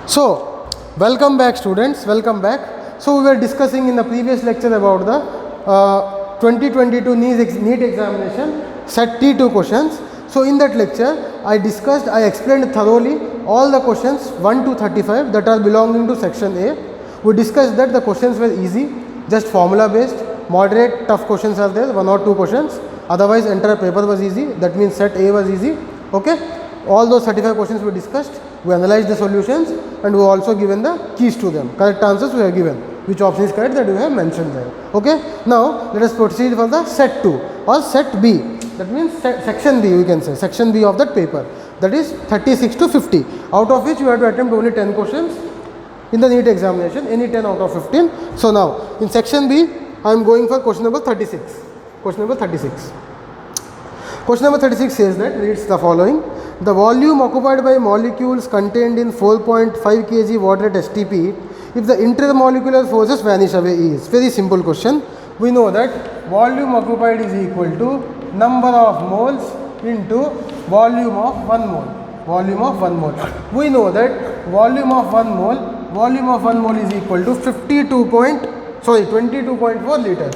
So, welcome back students, welcome back. So, we were discussing in the previous lecture about the 2022 NEET examination set T2 questions. So, in that lecture, I explained thoroughly all the questions 1 to 35 that are belonging to section A. We discussed that the questions were easy, just formula based, moderate tough questions are there, 1 or 2 questions. Otherwise, entire paper was easy, that means set A was easy. Okay. All those 35 questions we discussed, we analyzed the solutions and we also given the keys to them. Correct answers we have given. Which option is correct that we have mentioned there. Okay. Now, let us proceed for the set 2 or set B. That means section B, we can say section B of that paper. That is 36 to 50, out of which you have to attempt only 10 questions in the NEET examination, any 10 out of 15. So, now in section B, I am going for question number 36. Question number 36. Question number 36 says that, reads the following. The volume occupied by molecules contained in 4.5 kg water at STP, if the intermolecular forces vanish away, is very simple question. We know that volume occupied is equal to number of moles into volume of 1 mole. Volume of 1 mole. We know that volume of 1 mole is equal to 22.4 liters.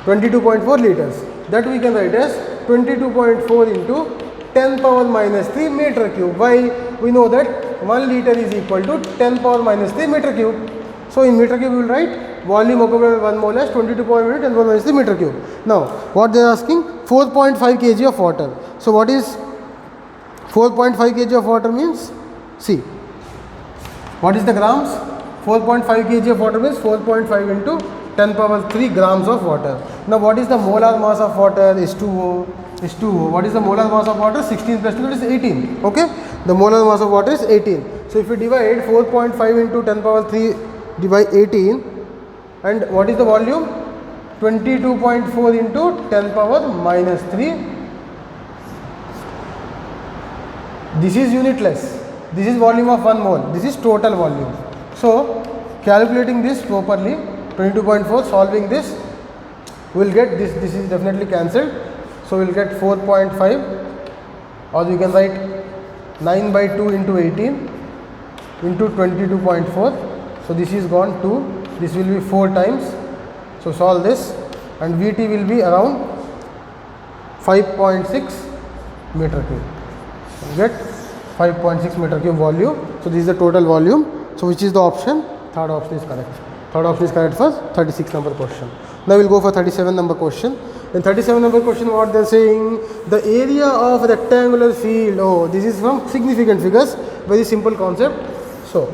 22.4 liters. That we can write as 22.4 into 10 power minus 3 meter cube. Why? We know that 1 liter is equal to 10 power minus 3 meter cube. So, in meter cube we will write volume occupied by 1 mole as 22.4 10 power minus 3 meter cube. Now, what they are asking? 4.5 kg of water. So, what is 4.5 kg of water means? See, what is the grams? 4.5 kg of water means 4.5 into 10 power 3 grams of water. Now, what is the molar mass of water? H2O. What is the molar mass of water? 16 plus 2, that is 18. Okay. The molar mass of water is 18. So, if we divide 4.5 into 10 power 3 by 18, and what is the volume? 22.4 into 10 power minus 3. This is unitless. This is volume of 1 mole. This is total volume. So, calculating this properly, 22.4, solving this, we will get this. This is definitely cancelled. So, we will get 4.5, or you can write 9 by 2 into 18 into 22.4. So, this is gone 2. This will be 4 times. So, solve this and Vt will be around 5.6 meter cube. So, get 5.6 meter cube volume. So, this is the total volume. So, which is the option? Third option is correct. Third option is correct for 36 number question. Now, we will go for 37 number question. In 37 number question, what they are saying, the area of rectangular field. Oh, this is from significant figures, very simple concept. So,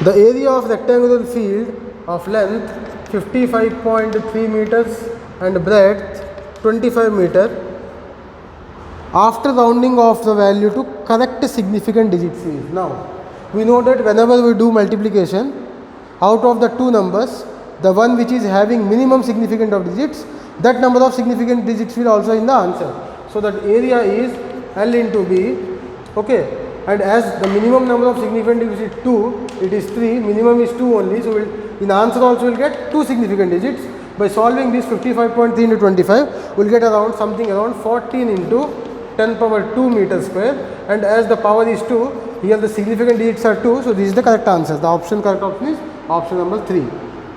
the area of rectangular field of length 55.3 meters and breadth 25 meter, after rounding off the value to correct significant digit series. Now, we know that whenever we do multiplication, out of the two numbers, the one which is having minimum significant of digits, that number of significant digits will also in the answer. So, that area is L into B, okay, and as the minimum number of significant digits is 2, it is 3, minimum is 2 only. So, in answer also we will get 2 significant digits. By solving this 55.3 into 25, we will get around something around 14 into 10 power 2 meter square, and as the power is 2, here the significant digits are 2. So, this is the correct answer. The correct option is option number 3.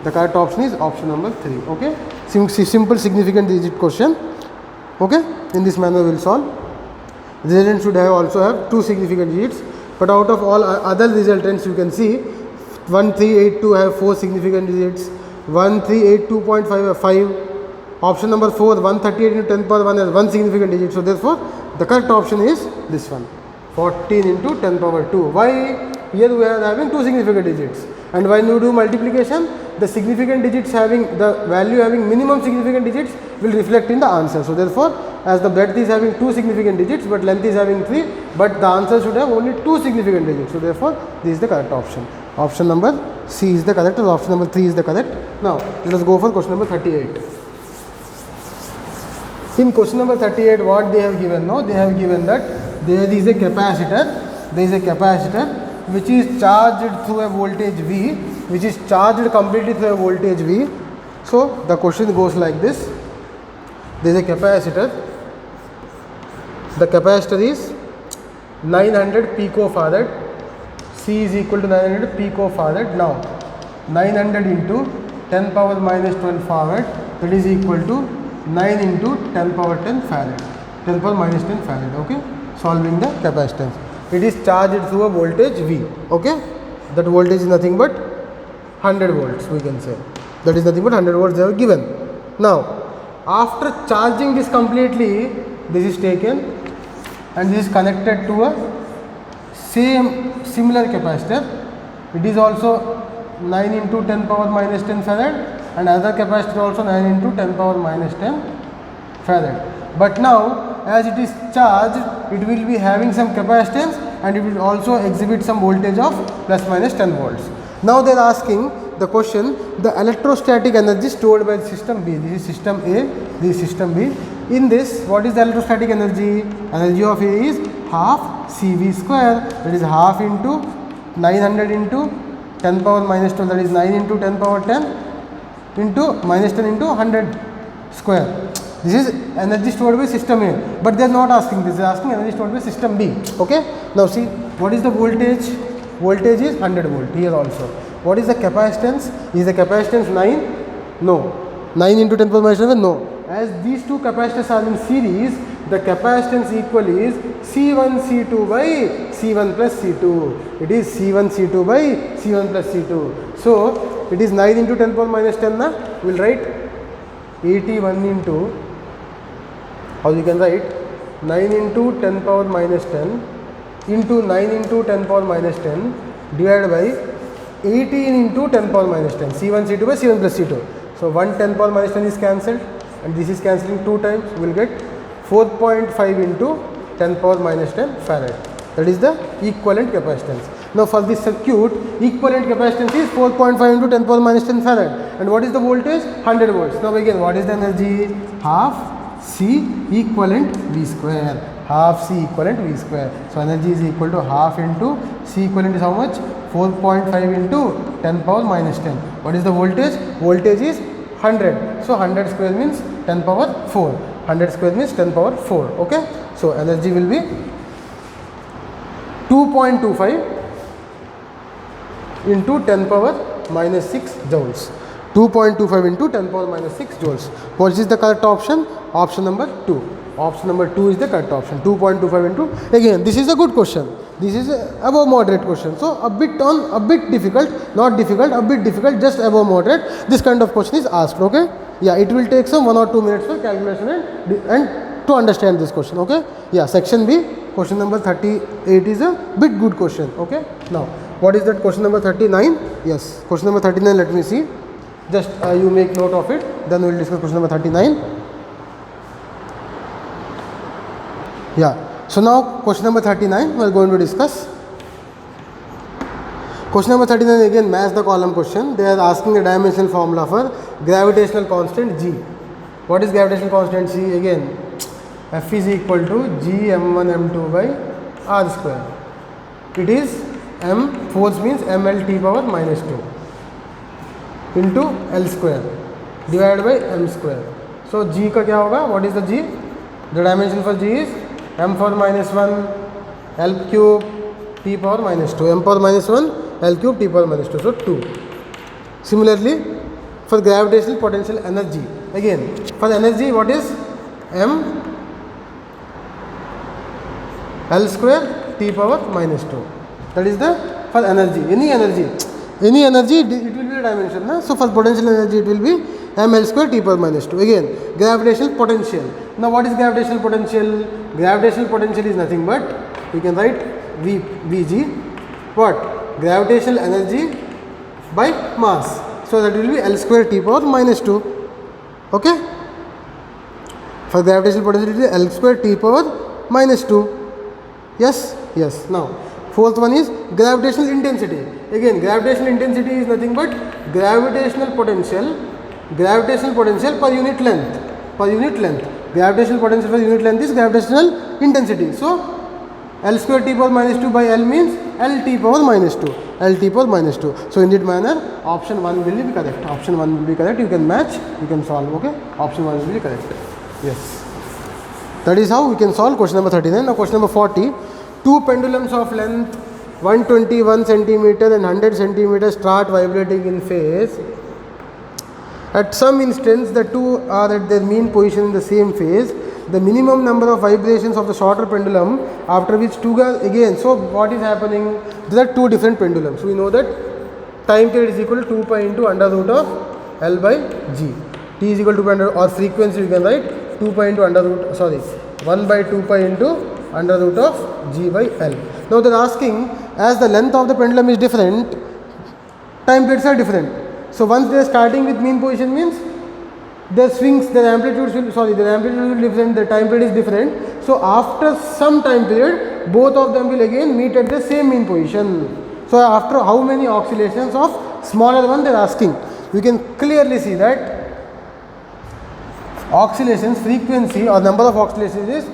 The correct option is option number 3. Okay. Simple significant digit question. Okay. In this manner we will solve. Resultant should also have 2 significant digits, but out of all other resultants you can see 1382 have 4 significant digits, 1382.5 have 5. Option number 4, 138 into 10 power 1 has 1 significant digit. So, therefore, the correct option is this one, 14 into 10 power 2. Why? Here we are having 2 significant digits, and when you do multiplication, the significant digits having the value having minimum significant digits will reflect in the answer. So, therefore, as the breadth is having 2 significant digits, but length is having 3, but the answer should have only 2 significant digits. So, therefore, this is the correct option. Option number C is the correct, or option number 3 is the correct. Now, let us go for question number 38. In question number 38, what they have given? Now, they have given that there is a capacitor. There is a capacitor which is charged through a voltage V, which is charged completely through a voltage V. So, the question goes like this. There is a capacitor. The capacitor is 900 picofarad C is equal to 900 picofarad. Now 900 into 10 power minus 12 farad, that is equal to 9 into 10 power 10 farad, 10 power minus 10 farad. Okay, solving the capacitance. It is charged through a voltage V. Okay, that voltage is nothing but 100 volts, we can say. That is nothing but 100 volts they are given. Now after charging this completely, this is taken and this is connected to a similar capacitor. It is also 9 into 10 power minus 10 farad, and other capacitor also 9 into 10 power minus 10 farad. But now as it is charged, it will be having some capacitance and it will also exhibit some voltage of plus minus 10 volts. Now they are asking the question, the electrostatic energy stored by the system B. This is system A, this is system B. In this, what is the electrostatic energy? Energy of A is half CV square, that is half into 900 into 10 power minus 12, that is 9 into 10 power 10 into minus 10 into 100 square. This is energy stored by system A, but they are not asking this, they are asking energy stored by system B. Okay, now see, what is the voltage? Voltage is 100 volt here also. What is the capacitance? Is the capacitance 9? No. 9 into 10 power minus 11? No. As these two capacitors are in series, the capacitance equal is C1 C2 by C1 plus C2. It is C1 C2 by C1 plus C2. So it is 9 into 10 power minus 10 na? We will write 81 into, how you can write 9 into 10 power minus 10 into 9 into 10 power minus 10 divided by 18 into 10 power minus 10, C1 C2 by C1 plus C2. So 1 10 power minus 10 is cancelled and this is cancelling 2 times, we will get 4.5 into 10 power minus 10 farad. That is the equivalent capacitance. Now for this circuit, equivalent capacitance is 4.5 into 10 power minus 10 farad. And what is the voltage? 100 volts. Now again, what is the energy? Half C equivalent V square. Half C equivalent V square. So energy is equal to half into C equivalent is how much? 4.5 into 10 power minus 10. What is the voltage? Voltage is 100. So 100 square means 10 power 4. 100 square means 10 power 4. Okay. So energy will be 2.25 into 10 power minus 6 joules. 2.25 into 10 power minus 6 joules. What is the correct option? Option number 2. Option number 2 is the correct option. 2.25 into, again this is a good question. This is above moderate question. So a bit difficult, not difficult, a bit difficult, just above moderate. This kind of question is asked. Okay. Yeah, it will take some 1 or 2 minutes for calculation and to understand this question. Okay. Yeah, section B, question number 38 is a bit good question. Okay. Now what is that question number 39? Yes, question number 39, let me see. Just you make note of it, then we will discuss question number 39. Yeah, so now question number 39 we are going to discuss. Question number 39 again match the column question. They are asking the dimensional formula for gravitational constant G. What is gravitational constant G? Again, F is equal to G m1 m2 by r square. It is m, force means mlt power minus 2 into L square divided by m square. So G का क्या होगा? What is the G? The dimension for G is m power minus 1 L cube t power minus 2. M power minus 1 L cube t power minus 2. So 2. Similarly, for gravitational potential energy, again for energy, what is m L square t power minus 2. That is the for energy. Any energy it will be a dimension. Na? So for potential energy it will be ml square t power minus 2. Again, gravitational potential. Now what is gravitational potential? Gravitational potential is nothing but, we can write Vg, what? Gravitational energy by mass. So that will be L square t power minus 2. Okay. For gravitational potential it is L square t power minus 2. Yes. Yes. Now fourth one is gravitational intensity. Again, gravitational intensity is nothing but gravitational potential per unit length. Gravitational potential per unit length is gravitational intensity. So L square t power minus 2 by L means L t power minus 2. So in that manner, option 1 will be correct. Option 1 will be correct. You can match, you can solve. Okay. Option 1 will be correct. Yes. That is how we can solve question number 39. Now question number 40. Two pendulums of length 121 centimeter and 100 centimeter start vibrating in phase. At some instance, the two are at their mean position in the same phase. The minimum number of vibrations of the shorter pendulum, after which two again. So what is happening? There are two different pendulums. We know that time period is equal to 2 pi into under root of L by G. T is equal to under, or frequency you can write 2 pi into under root, sorry, 1 by 2 pi into under root of G by L. Now they are asking, as the length of the pendulum is different, time periods are different. So once they are starting with mean position means their swings, their amplitudes will, their amplitude will be different, the time period is different. So after some time period, both of them will again meet at the same mean position. So after how many oscillations of smaller one they are asking. We can clearly see that oscillations, frequency or number of oscillations is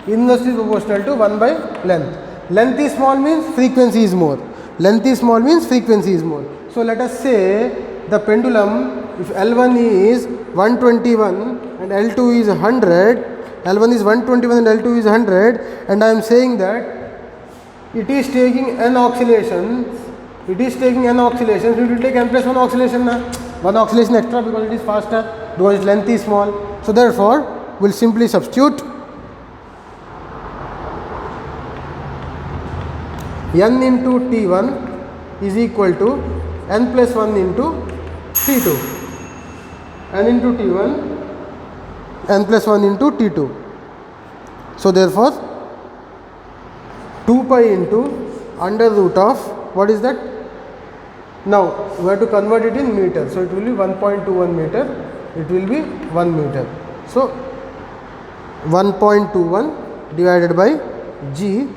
inversely proportional to 1 by length. Length is small means frequency is more. Length is small means frequency is more. So let us say the pendulum, if L1 is 121 and L2 is 100, L1 is 121 and L2 is 100, and I am saying that it is taking n oscillations, we will take n plus 1 oscillation now. One oscillation extra because it is faster, because its length is small. So therefore, we will simply substitute n into T1 is equal to n plus 1 into T2. N into T1, n plus 1 into T2. So therefore, 2 pi into under root of, what is that? Now we have to convert it in meter. So it will be 1.21 meter. It will be 1 meter. So 1.21 divided by G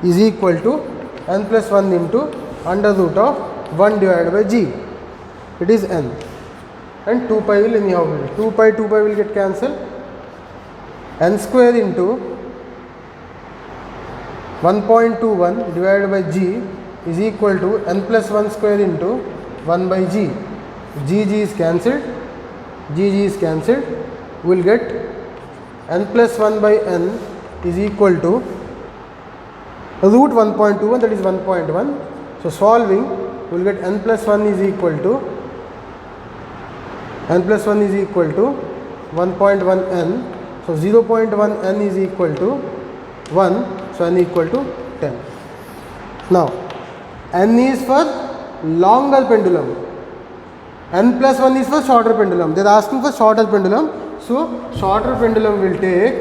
is equal to n plus 1 into under root of 1 divided by G. It is n. And 2 pi will anyhow be. 2 pi will get cancelled. N square into 1.21 divided by G is equal to n plus 1 square into 1 by G. G is cancelled. G is cancelled. We will get n plus 1 by n is equal to root 1.21, that is 1.1. So solving, we will get n plus 1 is equal to 1.1 n. So 0.1 n is equal to 1. So n equal to 10. Now n is for longer pendulum, n plus 1 is for shorter pendulum. They are asking for shorter pendulum. So shorter pendulum will take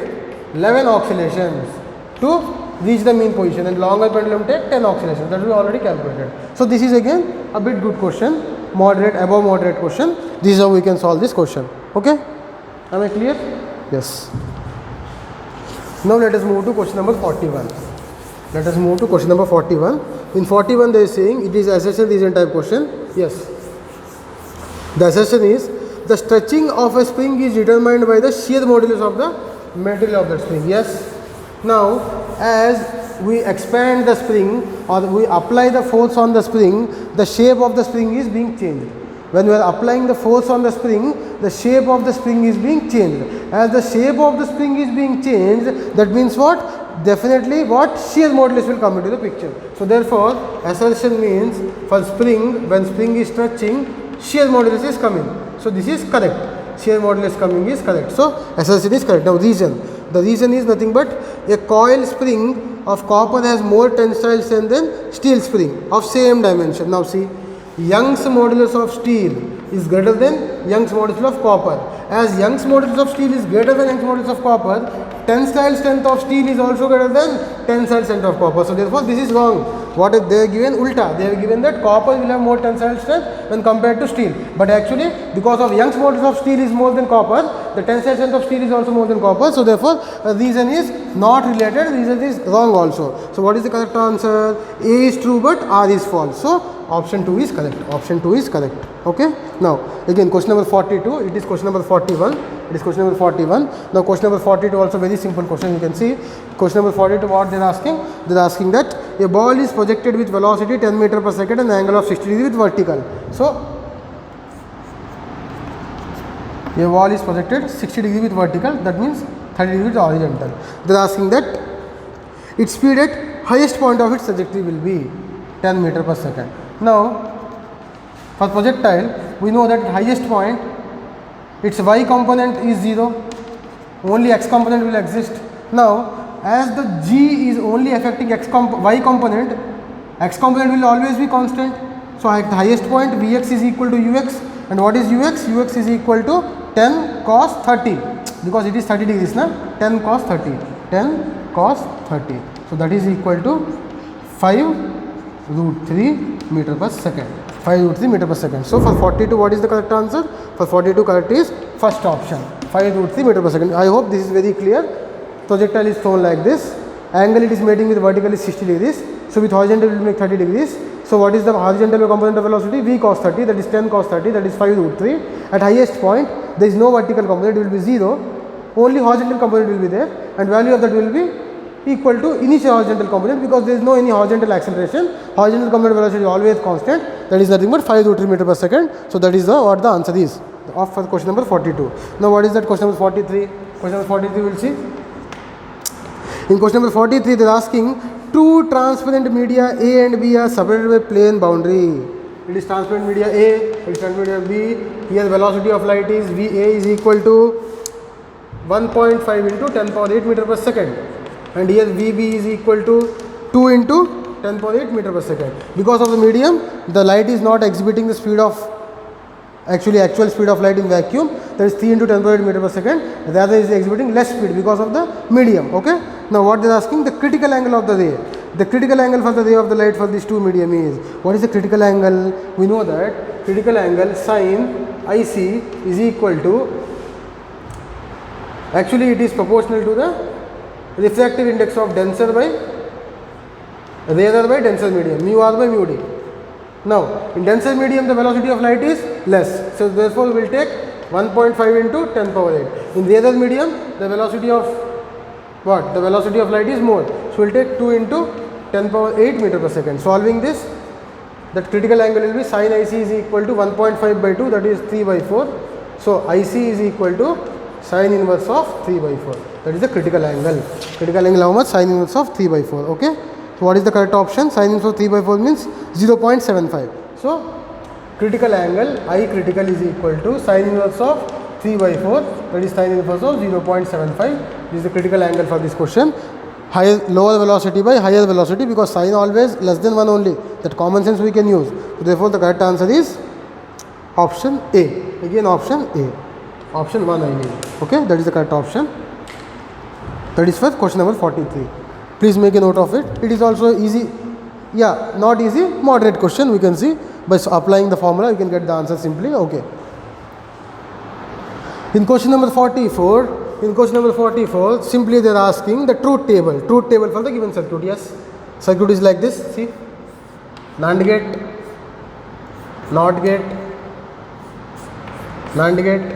11 oscillations to reach the mean position, and longer pendulum take 10 oscillations. That we already calculated. So this is again a bit good question, moderate, above moderate question. This is how we can solve this question. Okay, am I clear? Yes. Now let us move to question number 41. Let us move to question number 41. In 41 they are saying it is assertion region type question. Yes. The assertion is the stretching of a spring is determined by the shear modulus of the material of the spring. Yes. Now as we expand the spring or we apply the force on the spring, the shape of the spring is being changed. When we are applying the force on the spring, the shape of the spring is being changed. As the shape of the spring is being changed, that means what? Definitely what? Shear modulus will come into the picture. So therefore, assertion means for spring, when spring is stretching, shear modulus is coming. So this is correct. Shear modulus coming is correct. So assertion is correct. Now reason. The reason is nothing but a coil spring of copper has more tensile strength than steel spring of same dimension. Now see, Young's modulus of steel is greater than Young's modulus of copper. As Young's modulus of steel is greater than Young's modulus of copper, tensile strength of steel is also greater than tensile strength of copper. So therefore this is wrong. What if they have given ulta? They have given that copper will have more tensile strength when compared to steel. But actually because of Young's modulus of steel is more than copper, the tensile strength of steel is also more than copper. So therefore reason is not related, reason is wrong also. So what is the correct answer? A is true but R is false. So option 2 is correct. Option 2 is correct. Okay. Now again question number 42. It is question number 41. It is question number 41. Now question number 42 also very simple question. You can see question number 42 what they are asking. They are asking that a ball is projected with velocity 10 meter per second and angle of 60 degree with vertical. So a ball is projected 60 degree with vertical. That means 30 degree with horizontal. They are asking that its speed at highest point of its trajectory will be. 10 meter per second. Now for projectile, we know that highest point, its y component is 0, only x component will exist. Now as the g is only affecting y component, x component will always be constant. So at the highest point Vx is equal to ux, and what is ux? Ux is equal to 10 cos 30, because it is 30 degrees, na? 10 cos 30, 10 cos 30. So that is equal to 5√3 meter per second. 5√3 meter per second. So for 42, what is the correct answer? For 42, correct is first option, 5√3 meter per second. I hope this is very clear. Projectile is thrown like this. Angle it is making with vertical is 60 degrees. So with horizontal it will make 30 degrees. So what is the horizontal component of velocity? V cos 30, that is 10 cos 30, that is 5√3. At highest point, there is no vertical component, it will be 0. Only horizontal component will be there, and value of that will be equal to initial horizontal component, because there is no any horizontal acceleration. Horizontal component velocity is always constant. That is nothing but 5√3 meter per second. So that is the what the answer is of for question number 42. Now what is that question number 43? Question number 43 we will see. In question number 43, they are asking two transparent media A and B are separated by plane boundary. It is transparent media A, it is transparent media B. Here velocity of light is VA is equal to 1.5 into 10 power 8 meter per second, and here VB is equal to 2 into 10 power 8 meter per second. Because of the medium, the light is not exhibiting the speed of actual speed of light in vacuum, that is 3 into 10 power 8 meter per second. The other is exhibiting less speed because of the medium. Okay. Now what they are asking, the critical angle of the ray. The critical angle for the ray of the light for these two medium is, what is the critical angle? We know that critical angle sin IC is equal to, actually it is proportional to the refractive index of denser by rarer by denser medium, mu r by mu d. Now in denser medium the velocity of light is less, so therefore we will take 1.5 into 10 power 8. In rarer medium the velocity of what? The velocity of light is more, so we will take 2 into 10 power 8 meter per second. Solving this, that critical angle will be sin IC is equal to 1.5 by 2, that is 3 by 4. So IC is equal to sin inverse of 3 by 4. That is the critical angle. Critical angle how much? Sin inverse of 3 by 4. Okay. So what is the correct option? Sin inverse of 3 by 4 means 0.75. So critical angle I critical is equal to sin inverse of 3 by 4, that is sin inverse of 0.75. This is the critical angle for this question. Lower velocity by higher velocity, because sin always less than 1 only. That common sense we can use. So therefore the correct answer is option A. Again option A. Option 1 I mean. Okay, that is the correct option. That is for question number 43. Please make a note of it. It is also easy. Yeah, not easy, moderate question we can see. By applying the formula you can get the answer simply. Okay. In question number 44, simply they are asking the truth table for the given circuit. Yes, circuit is like this. See, NAND gate, NOT gate, NAND gate.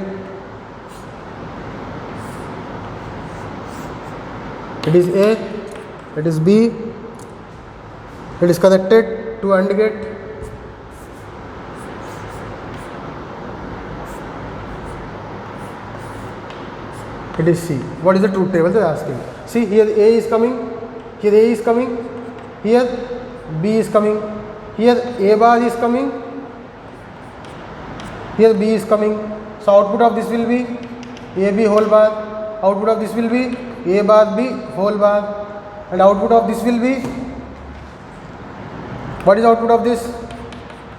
It is A, it is B, it is connected to AND gate. It is C. What is the truth table they are asking? See, here A is coming, here A is coming, here B is coming, here A bar is coming, here B is coming. So output of this will be AB whole bar, output of this will be A bar B whole bar, and output of this will be, what is output of this?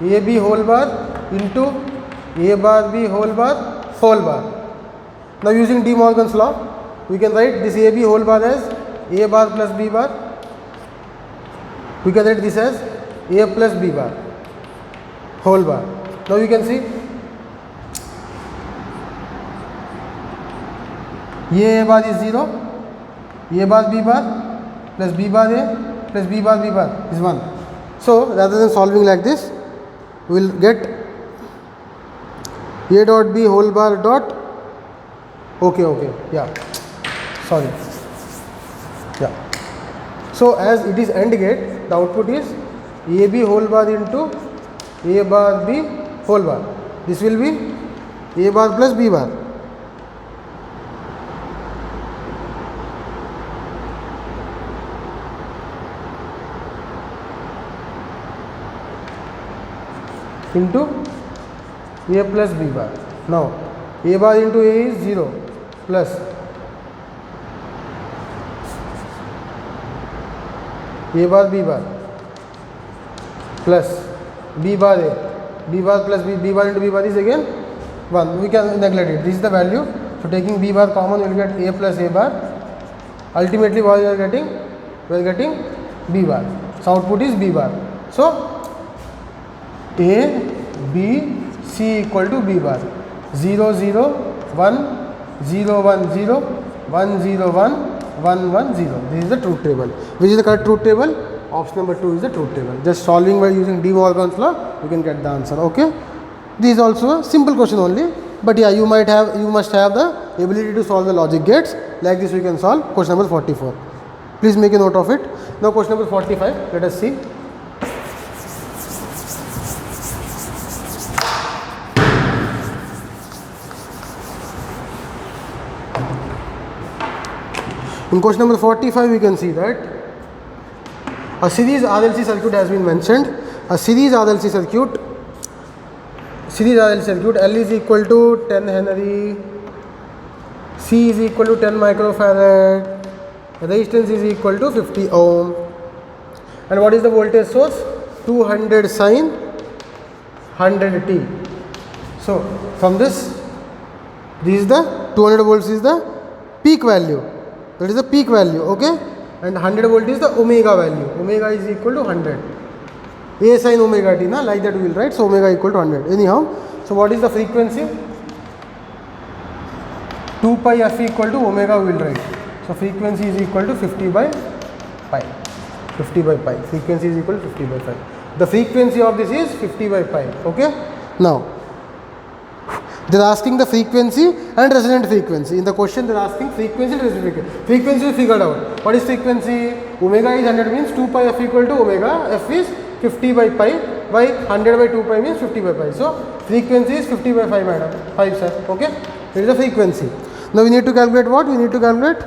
AB whole bar into A bar B whole bar whole bar. Now using De Morgan's law, we can write this AB whole bar as A bar plus B bar. We can write this as A plus B bar whole bar. Now you can see A bar is 0, A bar B bar plus B bar A plus B bar is 1. So rather than solving like this, we will get A dot B whole bar dot, okay, yeah, sorry, yeah. So as it is AND gate, the output is AB whole bar into A bar B whole bar. This will be A bar plus B bar. into A plus B bar. Now A bar into A is 0 plus A bar B bar plus B bar A. B bar plus B bar into B bar is again 1. We can neglect it. This is the value. So taking B bar common, we will get A plus A bar. Ultimately what we are getting? We are getting B bar. So output is B bar. So A, B, C equal to B bar. 0 0 1 0 1 0 1 0 1 1 1 0. This is the truth table. Which is the correct truth table? Option number 2 is the truth table. Just solving by using De Morgan's law, you can get the answer. Okay. This is also a simple question only, but yeah, you must have the ability to solve the logic gates. Like this we can solve question number 44. Please make a note of it. Now question number 45, let us see. In question number 45 we can see that a series RLC circuit has been mentioned. A series RLC circuit, L is equal to 10 Henry, C is equal to 10 microfarad, resistance is equal to 50 ohm, and what is the voltage source? 200 sin 100 t. So from this is the 200 volts is the peak value, that is the peak value, okay, and 100 volt is the omega value. Omega is equal to 100. A sin omega t, na, like that we will write. So omega equal to 100. Anyhow, so what is the frequency? 2 pi f equal to omega we will write. So frequency is equal to 50 by pi. 50 by pi. Frequency is equal to 50 by pi. The frequency of this is 50 by pi. Okay. Now they are asking the frequency and resonant frequency. In the question they are asking frequency and resonant frequency. Frequency is figured out. What is frequency? Omega is 100 means 2 pi f equal to omega. F is 50 by pi by 100 by 2 pi means 50 by pi. So frequency is 50 by 5 madam. 5 sir. Okay. It is the frequency. Now we need to calculate what? We need to calculate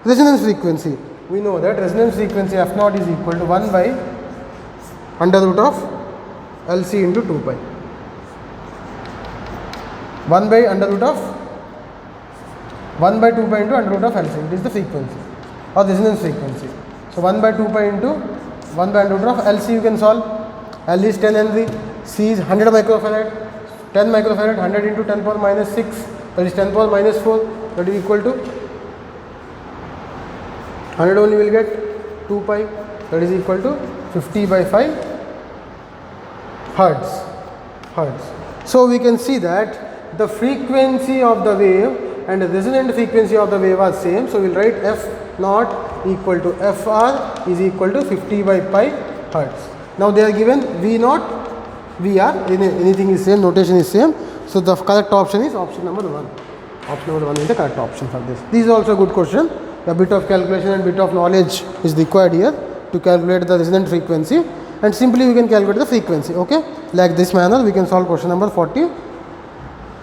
resonance frequency. We know that resonance frequency F naught is equal to 1 by under root of LC into 2 pi. 1 by under root of 1 by 2 pi into under root of LC. It is the frequency or resonance frequency. So 1 by 2 pi into 1 by under root of LC you can solve. L is 10 Henry, C is 100 microfarad, 10 microfarad, 100 into 10 power minus 6, that is 10 power minus 4, that is equal to 100 only will get 2 pi, that is equal to 50 by 5 hertz. So we can see that the frequency of the wave and the resonant frequency of the wave are same. So we will write F naught equal to Fr is equal to 50 by pi hertz. Now they are given V naught, VR, anything is same, notation is same. So the correct option is option number 1. Option number 1 is the correct option for this. This is also a good question. A bit of calculation and bit of knowledge is required here to calculate the resonant frequency, and simply we can calculate the frequency. Okay, like this manner we can solve question number 40.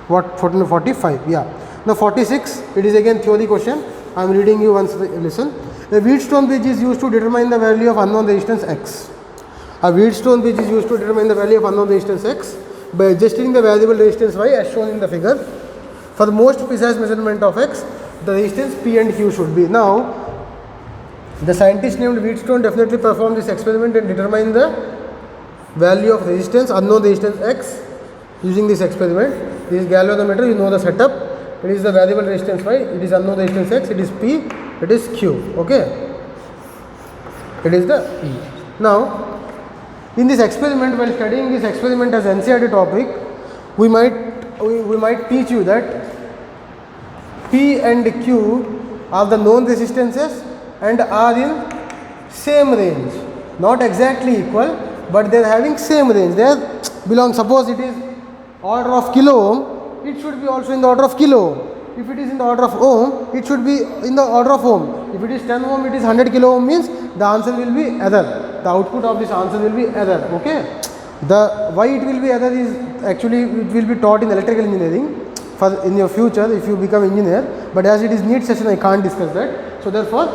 What 45? Yeah. Now 46. It is again theory question. I am reading you once. Listen. A Wheatstone bridge is used to determine the value of unknown resistance X. A Wheatstone bridge is used to determine the value of unknown resistance X by adjusting the variable resistance Y as shown in the figure. For the most precise measurement of X, the resistance P and Q should be. Now, the scientist named Wheatstone definitely performed this experiment and determined the value of resistance, unknown resistance X using this experiment. This is galvanometer, you know the setup. It is the variable resistance Y, it is unknown resistance X, it is P, it is Q. Okay, it is the E. Now, in this experiment, while studying this experiment as NCERT topic, we might teach you that P and Q are the known resistances and are in same range, not exactly equal, but they are having same range. They belong, suppose it is order of kilo ohm, it should be also in the order of kilo ohm. If it is in the order of ohm, it should be in the order of ohm. If it is 10 ohm, it is 100 kilo ohm, means the answer will be error. The output of this answer will be error. Okay. The why it will be error is actually it will be taught in electrical engineering for in your future if you become engineer. But as it is NEET session, I can't discuss that. So therefore,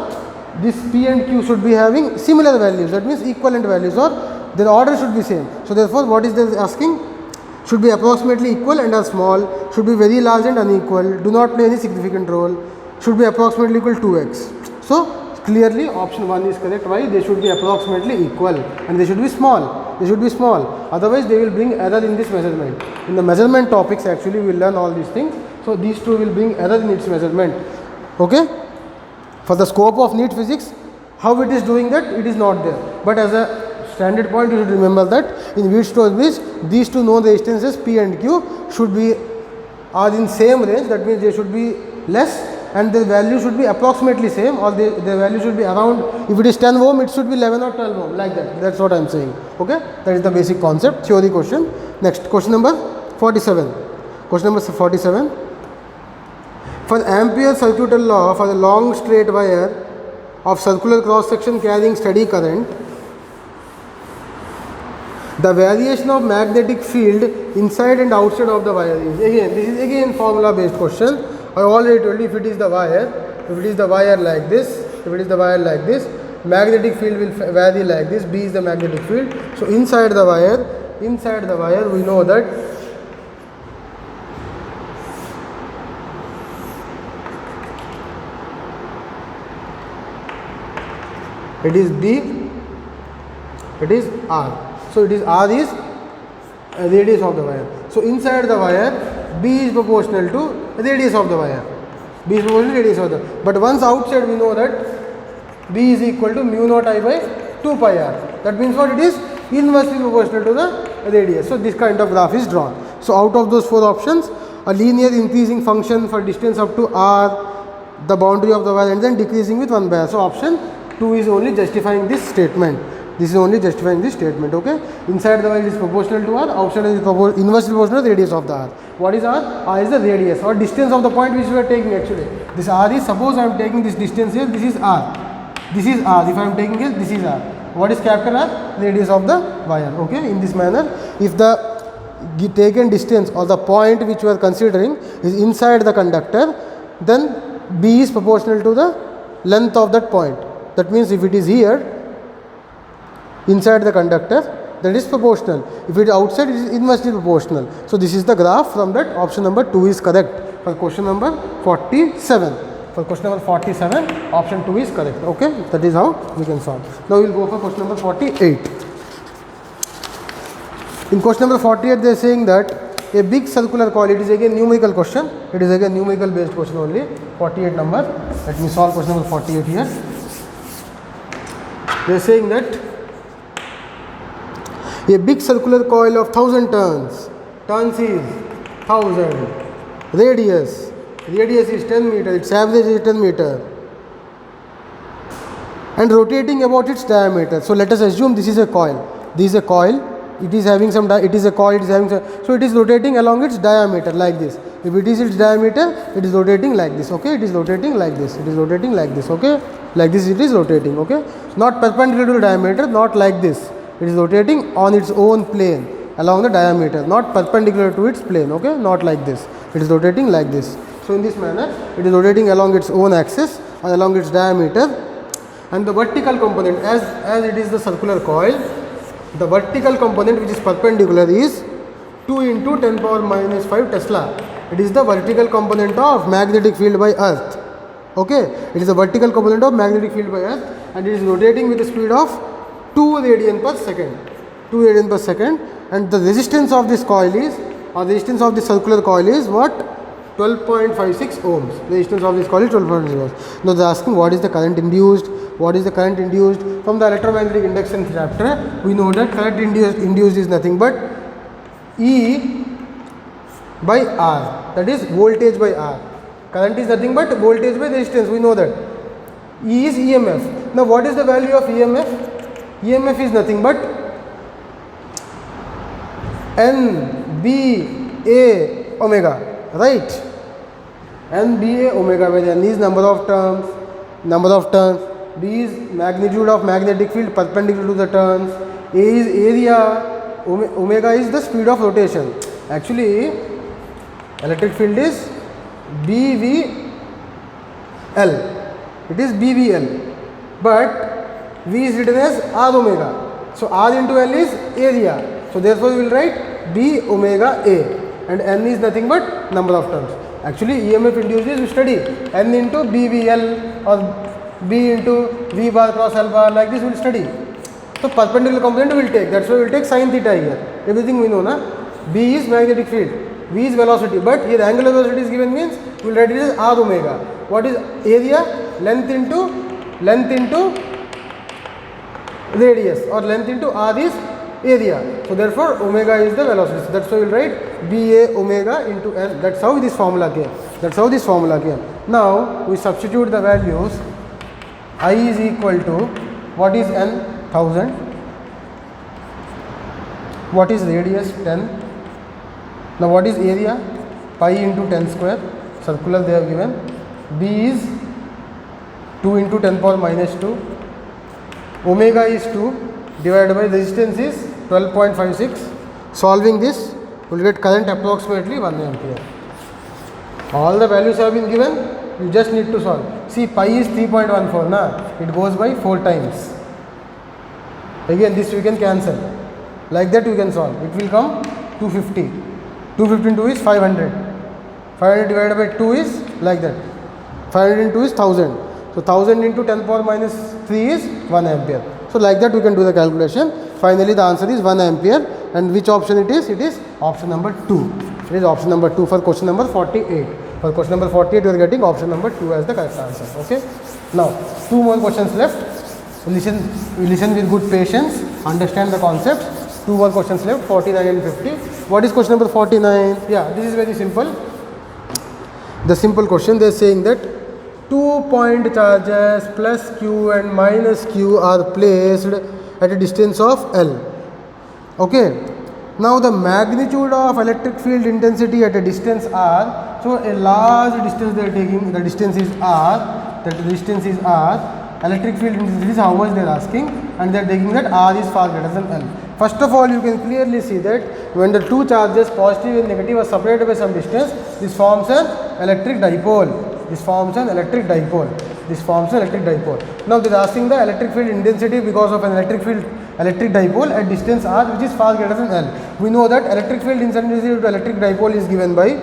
this P and Q should be having similar values. That means equivalent values, or their order should be same. So therefore, what is they asking? should be approximately equal and are small, should be very large and unequal, do not play any significant role, should be approximately equal to 2x. So clearly option 1 is correct. Why? They should be approximately equal and they should be small. They should be small. Otherwise they will bring error in this measurement. In the measurement topics actually we will learn all these things. So these two will bring error in its measurement. Okay? For the scope of NEET physics, how it is doing that? It is not there. But as a standard point you should remember that in Wheatstone's bridge these two known resistances P and Q should be are in same range. That means they should be less and the value should be approximately same, or the value should be around. If it is 10 ohm it should be 11 or 12 ohm, like that. That's what I am saying. Okay, that is the basic concept, theory question. Next, question number 47. Question number 47. For Ampere's circuital law for a long straight wire of circular cross section carrying steady current, the variation of magnetic field inside and outside of the wire is, again this is again formula based question. I already told you, if it is the wire like this, magnetic field will vary like this. B is the magnetic field. So inside the wire we know that it is B, it is R. So it is R is radius of the wire. So inside the wire B is proportional to radius of the wire. B is proportional to radius of the. But once outside we know that B is equal to mu naught I by 2 pi r. That means what? It is inversely proportional to the radius. So this kind of graph is drawn. So out of those 4 options, a linear increasing function for distance up to r, the boundary of the wire, and then decreasing with 1 by r. So option 2 is only justifying this statement. This is only justifying this statement. Okay, inside the wire is proportional to r, outside is inversely proportional to the radius of the r. What is r? R is the radius or distance of the point which we are taking actually. This r is, suppose I am taking this distance here, this is r. This is r. If I am taking here, this is r. What is capital R? Radius of the wire. Okay, in this manner, if the taken distance or the point which we are considering is inside the conductor, then B is proportional to the length of that point. That means if it is here, inside the conductor, that is proportional. If it is outside, it is inversely proportional. So this is the graph. From that, option number 2 is correct for question number 47. For question number 47, option 2 is correct. Okay, that is how we can solve. Now we will go for question number 48. In question number 48, they are saying that a big circular coil, it is again numerical question. It is again numerical based question only. 48 number. Let me solve question number 48 here. They are saying that a big circular coil of 1000 turns. Turns is 1000. Radius is 10 meter. Its average is 10 meter. And rotating about its diameter. So let us assume this is a coil. This is a coil. It is having some. It is a coil. It is having some. So it is rotating along its diameter like this. If it is its diameter, it is rotating like this. Okay. It is rotating like this. It is rotating like this. Okay. Like this it is rotating. Okay. Not perpendicular to the diameter. Not like this. It is rotating on its own plane along the diameter, not perpendicular to its plane. Okay, not like this. It is rotating like this. So in this manner, it is rotating along its own axis and along its diameter, and the vertical component, as it is the circular coil, the vertical component which is perpendicular is 2 into 10 power minus 5 Tesla. It is the vertical component of magnetic field by earth. Okay, it is the vertical component of magnetic field by earth, and it is rotating with the speed of 2 radian per second. 2 radian per second, and the resistance of this coil is, or the resistance of the circular coil is what? 12.56 ohms. The resistance of this coil is 12.56 ohms. Now they are asking what is the current induced? What is the current induced? From the electromagnetic induction chapter, we know that current induced is nothing but E by R. That is voltage by R. Current is nothing but voltage by resistance. We know that. E is EMF. Now what is the value of EMF? EMF is nothing but NBA omega, right? NBA omega, where N is number of turns, B is magnitude of magnetic field perpendicular to the turns, A is area, omega is the speed of rotation. Actually, electric field is BVL. It is BVL, but V is written as R omega. So R into L is area. So therefore we will write B omega A, and N is nothing but number of turns. Actually EMF induced is, we study N into BVL or B into V bar cross L bar, like this we will study. So perpendicular component we will take, that's why we will take sin theta here. Everything we know, na? B is magnetic field, V is velocity, but here angular velocity is given, means we will write it as R omega. What is area? Length into radius, or length into R is area. So therefore omega is the velocity. So that's why we will write BA omega into N. That's how this formula came. Now we substitute the values. I is equal to, what is N? 1000. What is radius? 10. Now what is area? Pi into 10 square. Circular they have given. B is 2 into 10 power minus 2. Omega is 2 divided by resistance is 12.56. Solving this, we will get current approximately 1 ampere. All the values have been given, you just need to solve. See, pi is 3.14, na? It goes by 4 times. Again this we can cancel. Like that we can solve. It will come 250. 250 into 2 is 500. 500 divided by 2 is like that. 500 into 2 is 1000. So 1000 into 10 power minus 3 is 1 ampere. So like that we can do the calculation. Finally the answer is 1 ampere. And which option it is? It is option number 2. It is option number 2 for question number 48. For question number 48 we are getting option number 2 as the correct answer. Okay. Now 2 more questions left. Listen with good patience. Understand the concepts. 2 more questions left, 49 and 50. What is question number 49? Yeah, this is very simple. The simple question, they are saying that 2 point charges plus Q and minus Q are placed at a distance of L. Okay. Now the magnitude of electric field intensity at a distance R. So a large distance they are taking, the distance is R. That distance is R. Electric field intensity is how much they are asking, and they are taking that R is far greater than L. First of all, you can clearly see that when the two charges, positive and negative, are separated by some distance, this forms an electric dipole. Now they are asking the electric field intensity because of an electric dipole at distance R, which is far greater than L. We know that electric field intensity to electric dipole is given by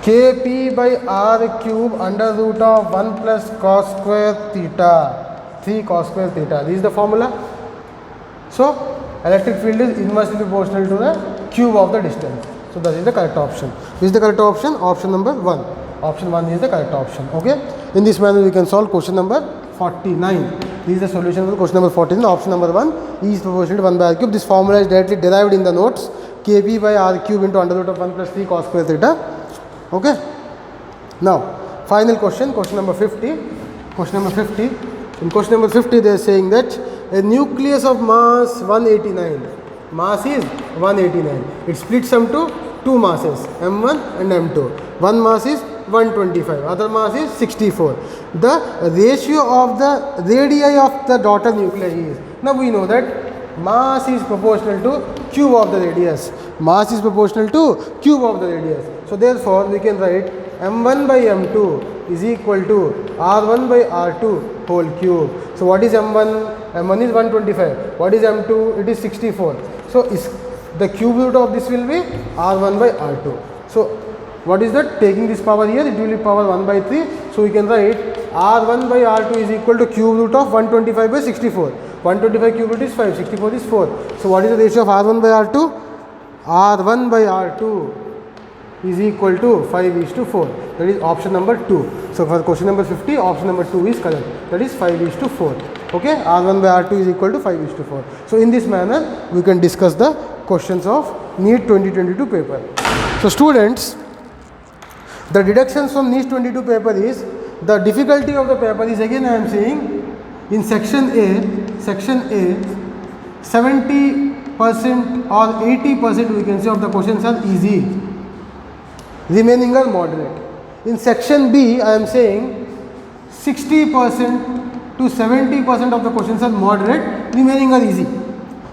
Kp by R cube under root of 1 plus cos square theta, 3 cos square theta. This is the formula. So electric field is inversely proportional to the cube of the distance. So that is the correct option. This is the correct option, option number 1. Option 1 is the correct option. Okay. In this manner we can solve question number 49. This is the solution for question number 49. Option number 1 is proportional to 1 by R cube. This formula is directly derived in the notes. Kp by R cube into under root of 1 plus 3 cos square theta. Okay. Now final question, question number 50. In question number 50 they are saying that a nucleus of mass 189. Mass is 189. It splits into two masses, M1 and M2. One mass is 125, other mass is 64. The ratio of the radii of the daughter nuclei is. Now we know that mass is proportional to cube of the radius. So therefore we can write M1 by M2 is equal to R1 by R2 whole cube. So what is M1? M1 is 125. What is M2? It is 64. So the cube root of this will be R1 by R2. So what is that? Taking this power here, it will be power 1 by 3. So we can write R1 by R2 is equal to cube root of 125 by 64. 125 cube root is 5, 64 is 4. So what is the ratio of R1 by R2? R1 by R2 is equal to 5:4. That is option number 2. So for question number 50, option number 2 is correct. That is 5:4. Okay, R1 by R2 is equal to 5:4. So in this manner, we can discuss the questions of NEET 2022 paper. So students, the deductions from NEET 22 paper is, the difficulty of the paper is, again I am saying, in section A, 70% or 80% we can say of the questions are easy, remaining are moderate. In section B, I am saying 60% to 70% of the questions are moderate, remaining are easy.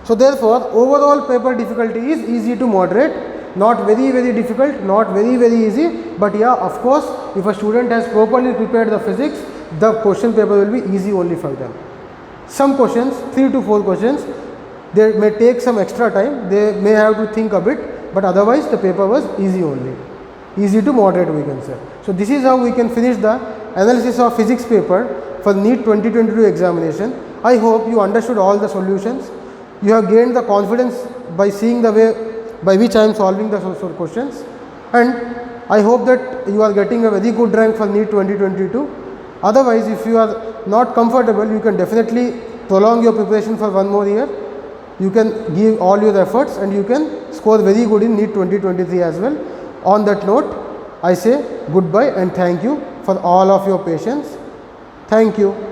So therefore, overall paper difficulty is easy to moderate, not very difficult, not very easy, but yeah, of course, if a student has properly prepared the physics, the question paper will be easy only for them. Some questions, 3 to 4 questions, They may take some extra time, they may have to think a bit, but otherwise the paper was easy only. Easy to moderate, we can say. So this is how we can finish the analysis of physics paper for NEET 2022 examination. I hope you understood all the solutions. You have gained the confidence by seeing the way by which I am solving the questions, and I hope that you are getting a very good rank for NEET 2022. Otherwise, if you are not comfortable, you can definitely prolong your preparation for one more year. You can give all your efforts and you can score very good in NEET 2023 as well. On that note, I say goodbye and thank you for all of your patience. Thank you.